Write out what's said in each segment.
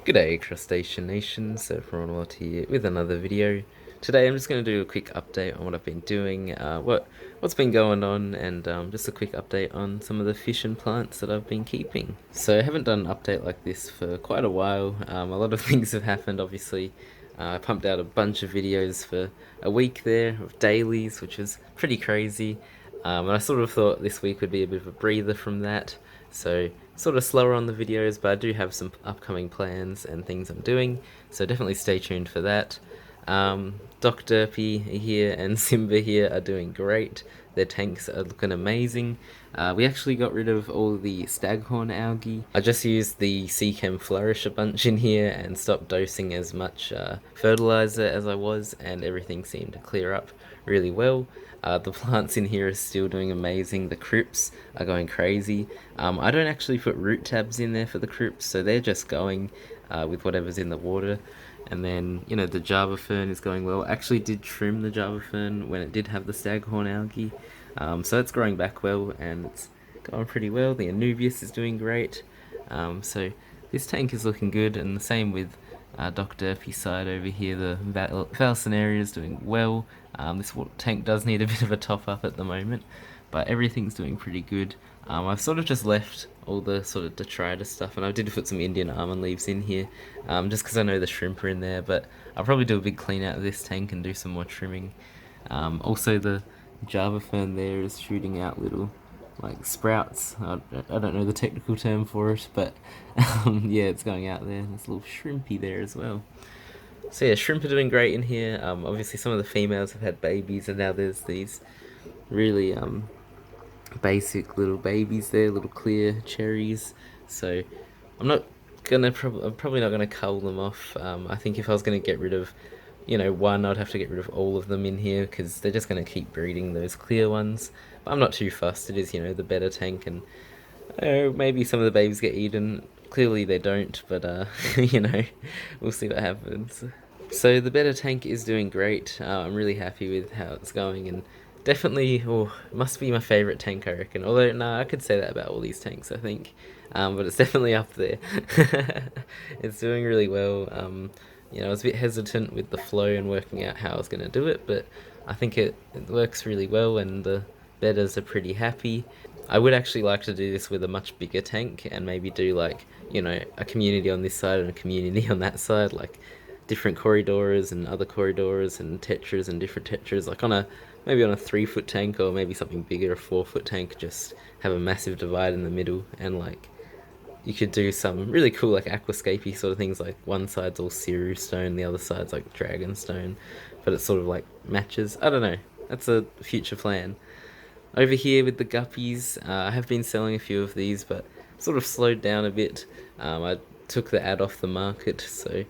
G'day Crustacean Nation, so everyone here with another video. Today I'm just going to do a quick update on what I've been doing, what's been going on, and just a quick update on some of the fish and plants that I've been keeping. So I haven't done an update like this for quite a while. A lot of things have happened, obviously. I pumped out a bunch of videos for a week there of dailies, which was pretty crazy. And I sort of thought this week would be a bit of a breather from that. So sort of slower on the videos, but I do have some upcoming plans and things I'm doing. So definitely stay tuned for that. Doc Derpy here and Simba here are doing great. Their tanks are looking amazing. We actually got rid of all the staghorn algae. I just used the Sea Chem Flourish a bunch in here and stopped dosing as much fertilizer as I was, and everything seemed to clear up really well. The plants in here are still doing amazing. The crypts are going crazy. I don't actually put root tabs in there for the crypts, so they're just going with whatever's in the water. And then, you know, the Java fern is going well. I actually did trim the Java fern when it did have the staghorn algae. So it's growing back well and it's going pretty well. The Anubias is doing great. So this tank is looking good, and the same with Dr. Derpy's side over here. The Valsinaria is doing well. This tank does need a bit of a top up at the moment, but everything's doing pretty good. I've sort of just left all the sort of detritus stuff, and I did put some Indian almond leaves in here, just because I know the shrimp are in there, but I'll probably do a big clean out of this tank and do some more trimming. Also the Java fern there is shooting out little like sprouts. I don't know the technical term for it, but yeah, it's going out there. There's a little shrimpy there as well. So yeah, shrimp are doing great in here. Obviously some of the females have had babies, and now there's these really basic little babies there, little clear cherries. So I'm probably not gonna cull them off. I think if I was gonna get rid of, you know, one, I'd have to get rid of all of them in here because they're just gonna keep breeding those clear ones. But I'm not too fussed. It is, you know, the better tank, and maybe some of the babies get eaten. Clearly they don't, but you know, we'll see what happens. So the better tank is doing great. I'm really happy with how it's going, and definitely, oh, it must be my favourite tank, I reckon. Although, nah, I could say that about all these tanks, I think. But it's definitely up there. It's doing really well. You know, I was a bit hesitant with the flow and working out how I was going to do it, but I think it works really well, and the bedders are pretty happy. I would actually like to do this with a much bigger tank and maybe do, like, you know, a community on this side and a community on that side, like different corridors and other corridors and tetras and different tetras, like maybe on a 3-foot tank, or maybe something bigger, a 4-foot tank. Just have a massive divide in the middle, and like you could do some really cool like aquascapey sort of things, like one side's all Siru stone, the other side's like dragon stone, but it sort of like matches. I don't know, that's a future plan. Over here with the guppies, I have been selling a few of these, but sort of slowed down a bit. I took the ad off the market, so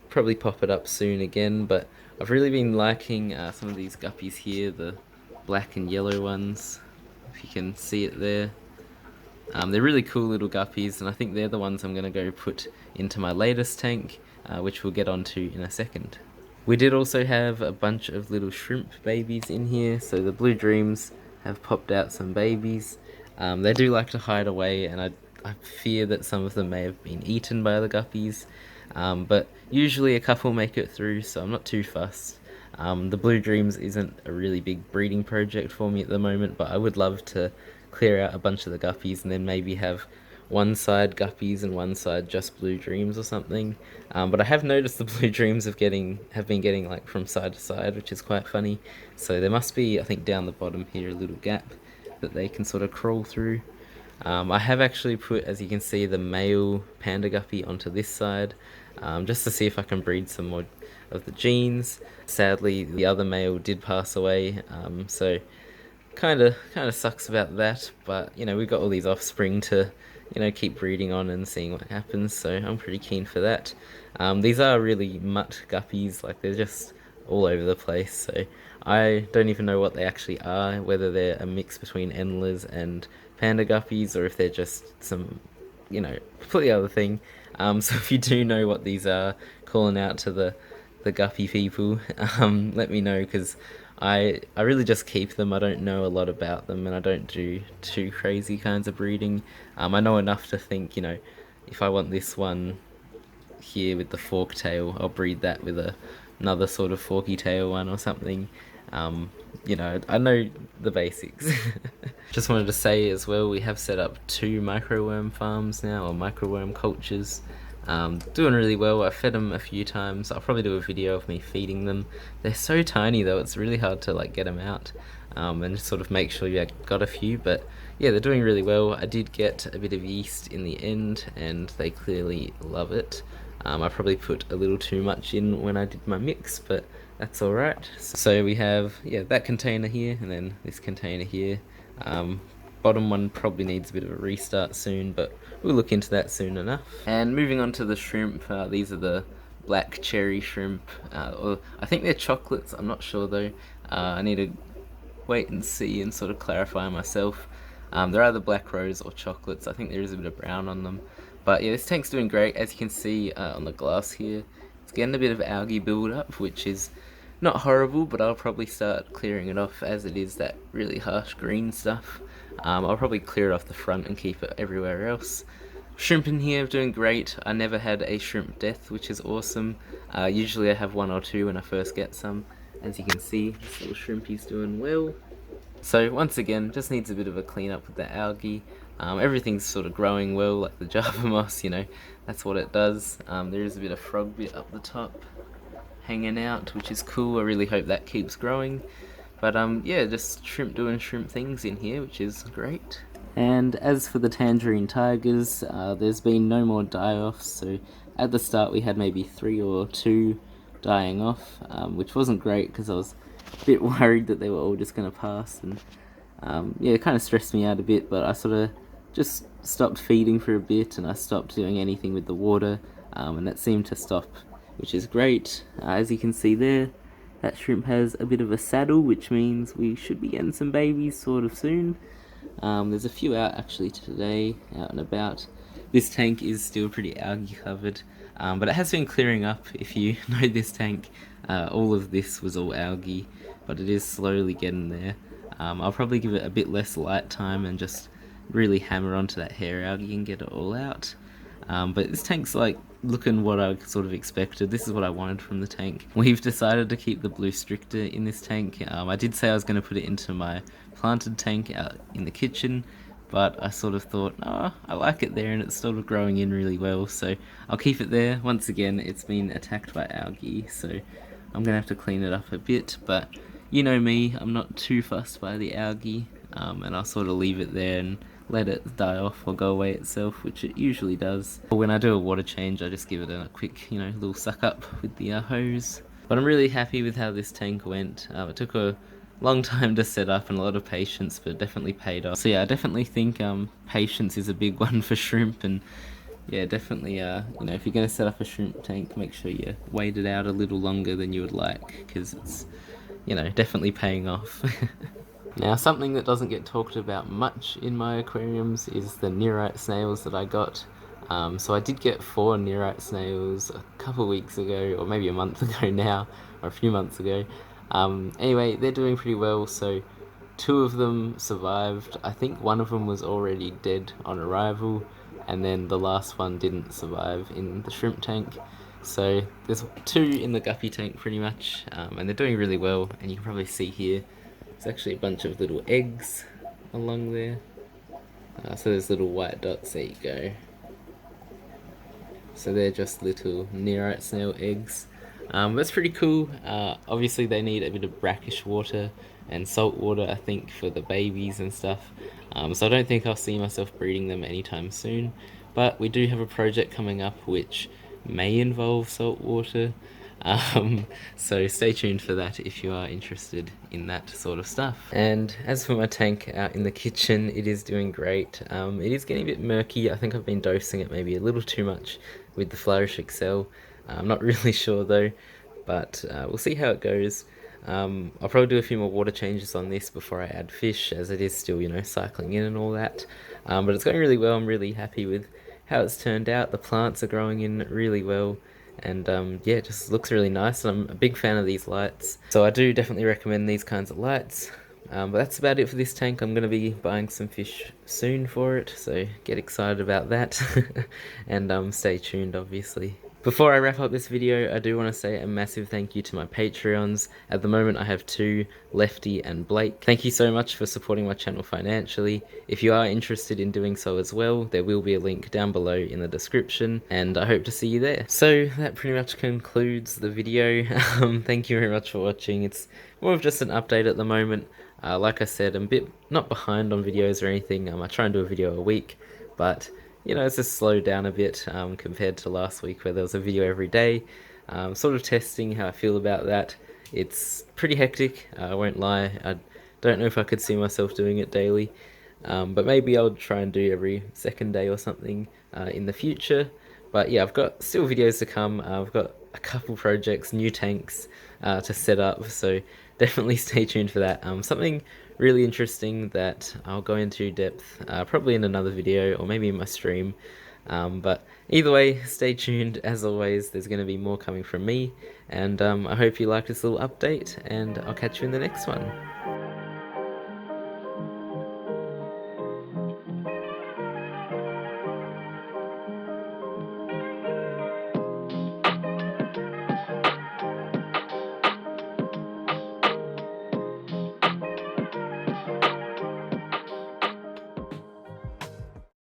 probably pop it up soon again, but I've really been liking some of these guppies here, the black and yellow ones, if you can see it there. They're really cool little guppies, and I think they're the ones I'm going to go put into my latest tank, which we'll get onto in a second. We did also have a bunch of little shrimp babies in here, so the Blue Dreams have popped out some babies. They do like to hide away, and I fear that some of them may have been eaten by the guppies, but usually a couple make it through, so I'm not too fussed. The Blue Dreams isn't a really big breeding project for me at the moment, but I would love to clear out a bunch of the guppies and then maybe have one side guppies and one side just Blue Dreams or something. But I have noticed the Blue Dreams have been getting like from side to side, which is quite funny. So there must be, I think, down the bottom here a little gap that they can sort of crawl through. I have actually put, as you can see, the male panda guppy onto this side, just to see if I can breed some more of the genes. Sadly, the other male did pass away, so kind of sucks about that, but you know, we've got all these offspring to, you know, keep breeding on and seeing what happens, so I'm pretty keen for that. These are really mutt guppies, like they're just all over the place, so I don't even know what they actually are, whether they're a mix between endlers and panda guppies, or if they're just some, you know, completely other thing. So if you do know what these are, calling out to the guppy people, let me know, because I really just keep them. I don't know a lot about them, and I don't do too crazy kinds of breeding. I know enough to think, you know, if I want this one, here with the fork tail. I'll breed that with another sort of forky tail one or something. You know, I know the basics. Just wanted to say as well, we have set up 2 microworm farms now, or microworm cultures. Doing really well. I've fed them a few times. I'll probably do a video of me feeding them. They're so tiny though, it's really hard to like get them out and just sort of make sure you got a few, but yeah, they're doing really well. I did get a bit of yeast in the end and they clearly love it. I probably put a little too much in when I did my mix, but that's alright. So we have, yeah, that container here and then this container here. Bottom one probably needs a bit of a restart soon, but we'll look into that soon enough. And moving on to the shrimp, these are the black cherry shrimp, or I think they're chocolates, I'm not sure though. I need to wait and see and sort of clarify myself. They're either black rose or chocolates. I think there is a bit of brown on them. But yeah, this tank's doing great. As you can see on the glass here, it's getting a bit of algae build up, which is not horrible, but I'll probably start clearing it off as it is that really harsh green stuff. I'll probably clear it off the front and keep it everywhere else. Shrimp in here are doing great. I never had a shrimp death, which is awesome. Usually I have 1 or 2 when I first get some. As you can see, this little shrimpy's doing well. So once again, just needs a bit of a clean up with the algae. Everything's sort of growing well, like the Java moss, you know, that's what it does. There is a bit of frog bit up the top hanging out, which is cool. I really hope that keeps growing. But yeah, just shrimp doing shrimp things in here, which is great. And as for the tangerine tigers, there's been no more die-offs, so at the start we had maybe 3 or 2 dying off, which wasn't great because I was a bit worried that they were all just going to pass, and yeah, it kind of stressed me out a bit, but I sort of just stopped feeding for a bit and I stopped doing anything with the water, and that seemed to stop, which is great. As you can see there, that shrimp has a bit of a saddle, which means we should be getting some babies sort of soon. There's a few out actually today, out and about. This tank is still pretty algae covered, but it has been clearing up. If you know this tank, all of this was all algae, but it is slowly getting there. I'll probably give it a bit less light time and just really hammer onto that hair algae and get it all out. But this tank's like looking what I sort of expected. This is what I wanted from the tank. We've decided to keep the blue stricter in this tank. I did say I was going to put it into my planted tank out in the kitchen, but I sort of thought, oh, I like it there and it's sort of growing in really well, so I'll keep it there. Once again, it's been attacked by algae, so I'm going to have to clean it up a bit, but you know me, I'm not too fussed by the algae, and I'll sort of leave it there and let it die off or go away itself, which it usually does. When I do a water change, I just give it a quick, you know, little suck up with the hose. But I'm really happy with how this tank went. It took a long time to set up and a lot of patience, but it definitely paid off. So yeah, I definitely think patience is a big one for shrimp, and yeah, definitely, you know, if you're going to set up a shrimp tank, make sure you wait it out a little longer than you would like, because it's, you know, definitely paying off. Now, something that doesn't get talked about much in my aquariums is the nearite snails that I got. So I did get 4 nearite snails a couple weeks ago, or maybe a month ago now, or a few months ago. Anyway, they're doing pretty well, so 2 of them survived. I think one of them was already dead on arrival, and then the last one didn't survive in the shrimp tank. So there's 2 in the guppy tank pretty much, and they're doing really well, and you can probably see here, there's actually a bunch of little eggs along there. So there's little white dots, there you go. So they're just little nearite snail eggs. That's pretty cool. Obviously they need a bit of brackish water and salt water, I think, for the babies and stuff. So I don't think I'll see myself breeding them anytime soon. But we do have a project coming up which may involve salt water. So stay tuned for that if you are interested in that sort of stuff. And as for my tank out in the kitchen, it is doing great. It is getting a bit murky. I think I've been dosing it maybe a little too much with the Flourish Excel. I'm not really sure though, but we'll see how it goes. I'll probably do a few more water changes on this before I add fish, as it is still, you know, cycling in and all that. But it's going really well. I'm really happy with how it's turned out. The plants are growing in really well. And yeah, it just looks really nice, and I'm a big fan of these lights. So I do definitely recommend these kinds of lights. But that's about it for this tank. I'm going to be buying some fish soon for it, so get excited about that. And stay tuned, obviously. Before I wrap up this video, I do want to say a massive thank you to my Patreons. At the moment I have two, Lefty and Blake. Thank you so much for supporting my channel financially. If you are interested in doing so as well, there will be a link down below in the description, and I hope to see you there. So that pretty much concludes the video. Thank you very much for watching. It's more of just an update at the moment. Like I said, I'm a bit not behind on videos or anything. I try and do a video a week, but you know, it's just slowed down a bit compared to last week where there was a video every day. Sort of testing how I feel about that. It's pretty hectic, I won't lie. I don't know if I could see myself doing it daily, but maybe I'll try and do every second day or something in the future. But yeah, I've got still videos to come. I've got a couple projects, new tanks to set up, so definitely stay tuned for that. Something really interesting that I'll go into depth probably in another video or maybe in my stream. But either way, stay tuned. As always, there's going to be more coming from me, and I hope you like this little update, and I'll catch you in the next one.